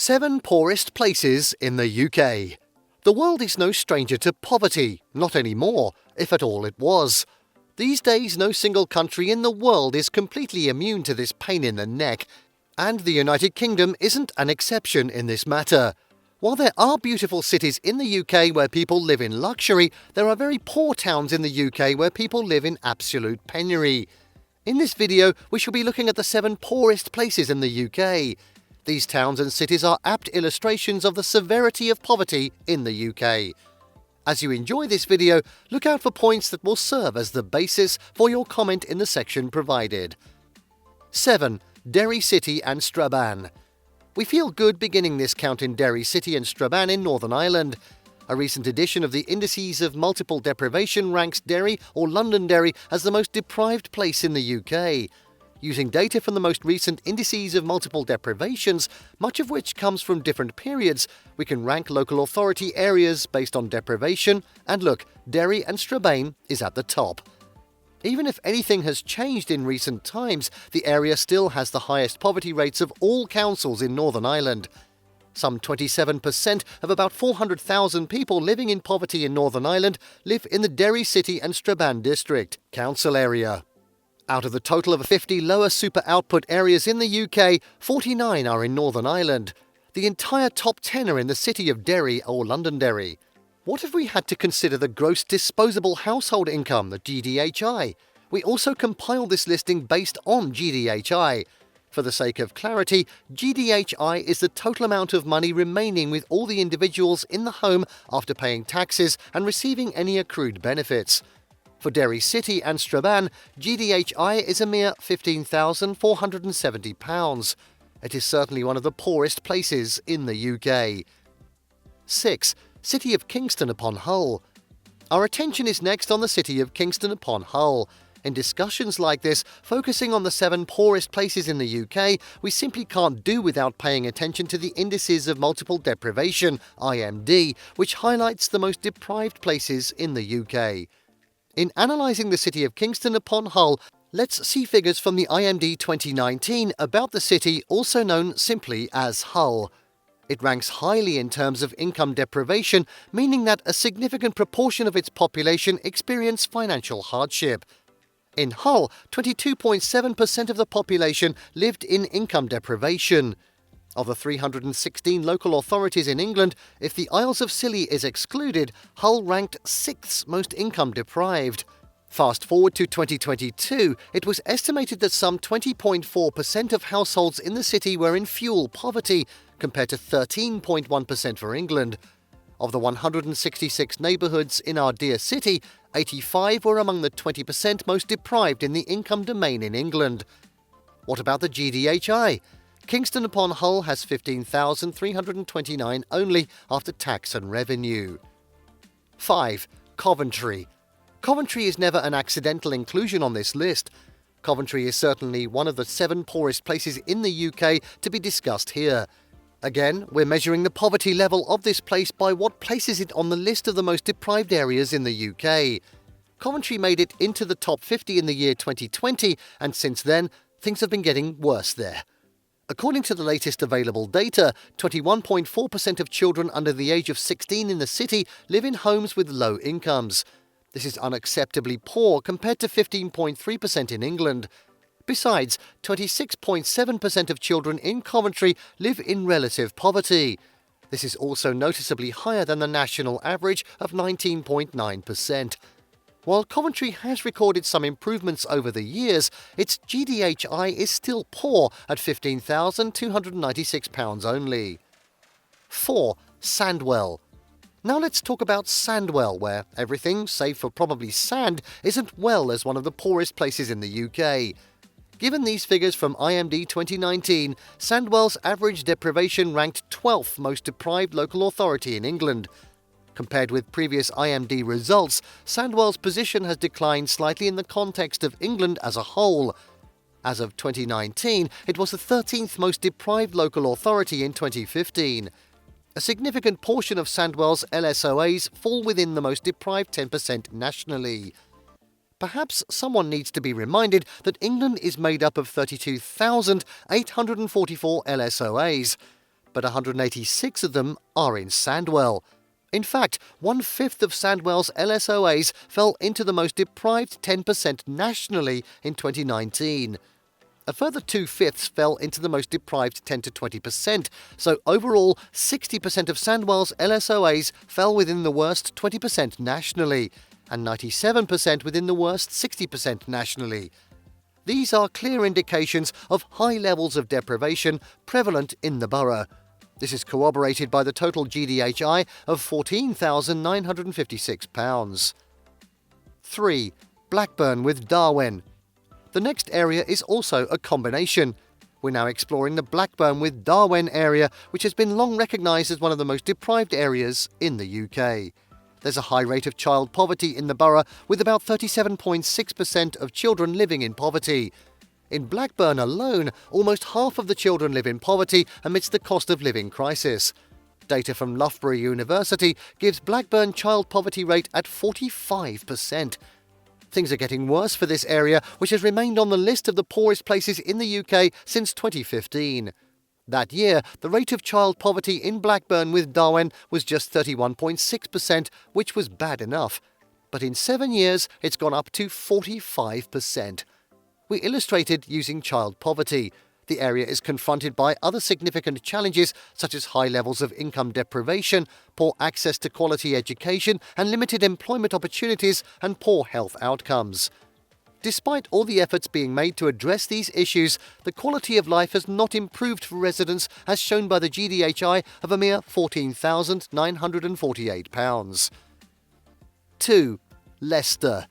7 poorest places in the UK. The world is no stranger to poverty, not anymore, if at all it was. These days, no single country in the world is completely immune to this pain in the neck, and the United Kingdom isn't an exception in this matter. While there are beautiful cities in the UK where people live in luxury, there are very poor towns in the UK where people live in absolute penury. In this video, we shall be looking at the 7 poorest places in the UK. These towns and cities are apt illustrations of the severity of poverty in the UK. As you enjoy this video, look out for points that will serve as the basis for your comment in the section provided. 7. Derry City and Strabane. We feel good beginning this count in Derry City and Strabane in Northern Ireland. A recent edition of the Indices of Multiple Deprivation ranks Derry or Londonderry as the most deprived place in the UK. Using data from the most recent Indices of Multiple Deprivations, much of which comes from different periods, we can rank local authority areas based on deprivation, and look, Derry and Strabane is at the top. Even if anything has changed in recent times, the area still has the highest poverty rates of all councils in Northern Ireland. Some 27% of about 400,000 people living in poverty in Northern Ireland live in the Derry City and Strabane district council area. Out of the total of 50 lower super output areas in the UK, 49 are in Northern Ireland. The entire top 10 are in the city of Derry or Londonderry. What if we had to consider the gross disposable household income, the GDHI? We also compiled this listing based on GDHI. For the sake of clarity, GDHI is the total amount of money remaining with all the individuals in the home after paying taxes and receiving any accrued benefits. For Derry City and Strabane, GDHI is a mere £15,470. It is certainly one of the poorest places in the UK. 6. City of Kingston upon Hull. Our attention is next on the City of Kingston upon Hull. In discussions like this, focusing on the 7 poorest places in the UK, we simply can't do without paying attention to the Indices of Multiple Deprivation, IMD, which highlights the most deprived places in the UK. In analysing the City of Kingston upon Hull, let's see figures from the IMD 2019 about the city, also known simply as Hull. It ranks highly in terms of income deprivation, meaning that a significant proportion of its population experience financial hardship. In Hull, 22.7% of the population lived in income deprivation. Of the 316 local authorities in England, if the Isles of Scilly is excluded, Hull ranked 6th most income deprived. Fast forward to 2022, it was estimated that some 20.4% of households in the city were in fuel poverty, compared to 13.1% for England. Of the 166 neighbourhoods in our dear city, 85 were among the 20% most deprived in the income domain in England. What about the GDHI? Kingston upon Hull has 15,329 only after tax and revenue. 5. Coventry. Coventry is never an accidental inclusion on this list. Coventry is certainly one of the 7 poorest places in the UK to be discussed here. Again, we're measuring the poverty level of this place by what places it on the list of the most deprived areas in the UK. Coventry made it into the top 50 in the year 2020, and since then, things have been getting worse there. According to the latest available data, 21.4% of children under the age of 16 in the city live in homes with low incomes. This is unacceptably poor compared to 15.3% in England. Besides, 26.7% of children in Coventry live in relative poverty. This is also noticeably higher than the national average of 19.9%. While Coventry has recorded some improvements over the years, its GDHI is still poor at £15,296 only. 4. Sandwell. Now let's talk about Sandwell, where everything, save for probably sand, isn't well as one of the poorest places in the UK. Given these figures from IMD 2019, Sandwell's average deprivation ranked 12th most deprived local authority in England. Compared with previous IMD results, Sandwell's position has declined slightly in the context of England as a whole. As of 2019, it was the 13th most deprived local authority in 2015. A significant portion of Sandwell's LSOAs fall within the most deprived 10% nationally. Perhaps someone needs to be reminded that England is made up of 32,844 LSOAs. but 186 of them are in Sandwell. In fact, 1/5 of Sandwell's LSOAs fell into the most deprived 10% nationally in 2019. A further 2/5 fell into the most deprived 10 to 20%, so overall 60% of Sandwell's LSOAs fell within the worst 20% nationally, and 97% within the worst 60% nationally. These are clear indications of high levels of deprivation prevalent in the borough. This is corroborated by the total GDHI of £14,956. 3. Blackburn with Darwen. The next area is also a combination. We're now exploring the Blackburn with Darwen area, which has been long recognised as one of the most deprived areas in the UK. There's a high rate of child poverty in the borough, with about 37.6% of children living in poverty. In Blackburn alone, almost half of the children live in poverty amidst the cost of living crisis. Data from Loughborough University gives Blackburn child poverty rate at 45%. Things are getting worse for this area, which has remained on the list of the poorest places in the UK since 2015. That year, the rate of child poverty in Blackburn with Darwen was just 31.6%, which was bad enough. But in 7 years, it's gone up to 45%. We illustrated using child poverty. The area is confronted by other significant challenges such as high levels of income deprivation, poor access to quality education and limited employment opportunities, and poor health outcomes. Despite all the efforts being made to address these issues, the quality of life has not improved for residents, as shown by the GDHI of a mere £14,948. 2. Leicester.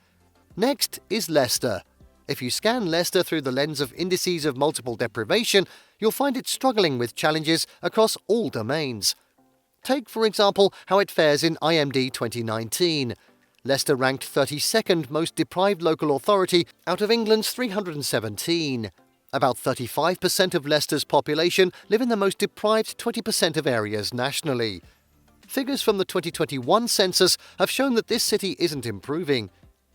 Next is Leicester. If you scan Leicester through the lens of Indices of Multiple Deprivation, you'll find it struggling with challenges across all domains. Take, for example, how it fares in IMD 2019. Leicester ranked 32nd most deprived local authority out of England's 317. About 35% of Leicester's population live in the most deprived 20% of areas nationally. Figures from the 2021 census have shown that this city isn't improving.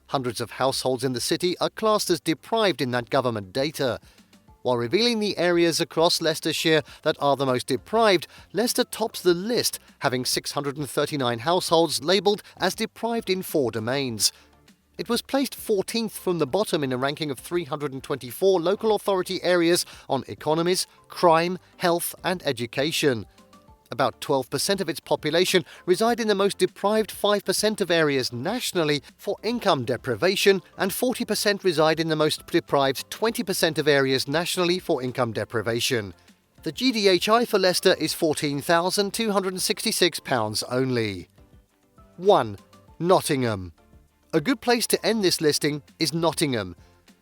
Hundreds of households in the city are classed as deprived in that government data. While revealing the areas across Leicestershire that are the most deprived, Leicester tops the list, having 639 households labelled as deprived in 4 domains. It was placed 14th from the bottom in a ranking of 324 local authority areas on economies, crime, health and education. About 12% of its population reside in the most deprived 5% of areas nationally for income deprivation, and 40% reside in the most deprived 20% of areas nationally for income deprivation. The GDHI for Leicester is £14,266 only. 1. Nottingham. A good place to end this listing is Nottingham.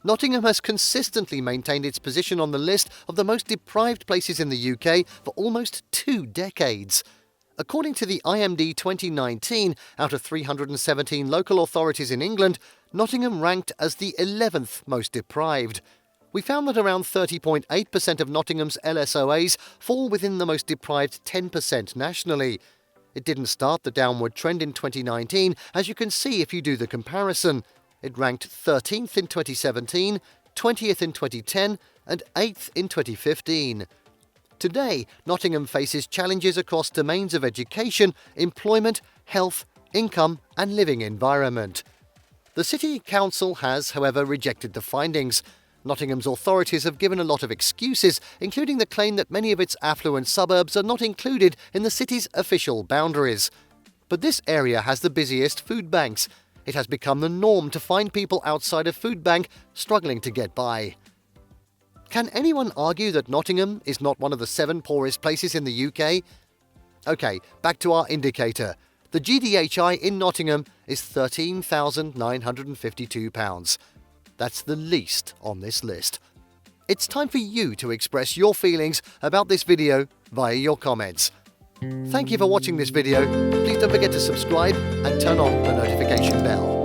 Nottingham has consistently maintained its position on the list of the most deprived places in the UK for almost 2 decades. According to the IMD 2019, out of 317 local authorities in England, Nottingham ranked as the 11th most deprived. We found that around 30.8% of Nottingham's LSOAs fall within the most deprived 10% nationally. It didn't start the downward trend in 2019, as you can see if you do the comparison. It ranked 13th in 2017, 20th in 2010 and 8th in 2015. Today, Nottingham faces challenges across domains of education, employment, health, income and living environment. The City Council has, however, rejected the findings. Nottingham's authorities have given a lot of excuses, including the claim that many of its affluent suburbs are not included in the city's official boundaries. But this area has the busiest food banks. It has become the norm to find people outside a food bank struggling to get by. Can anyone argue that Nottingham is not one of the 7 poorest places in the UK? OK, back to our indicator. The GDHI in Nottingham is £13,952. That's the least on this list. It's time for you to express your feelings about this video via your comments. Thank you for watching this video. Please don't forget to subscribe and turn on the notification bell.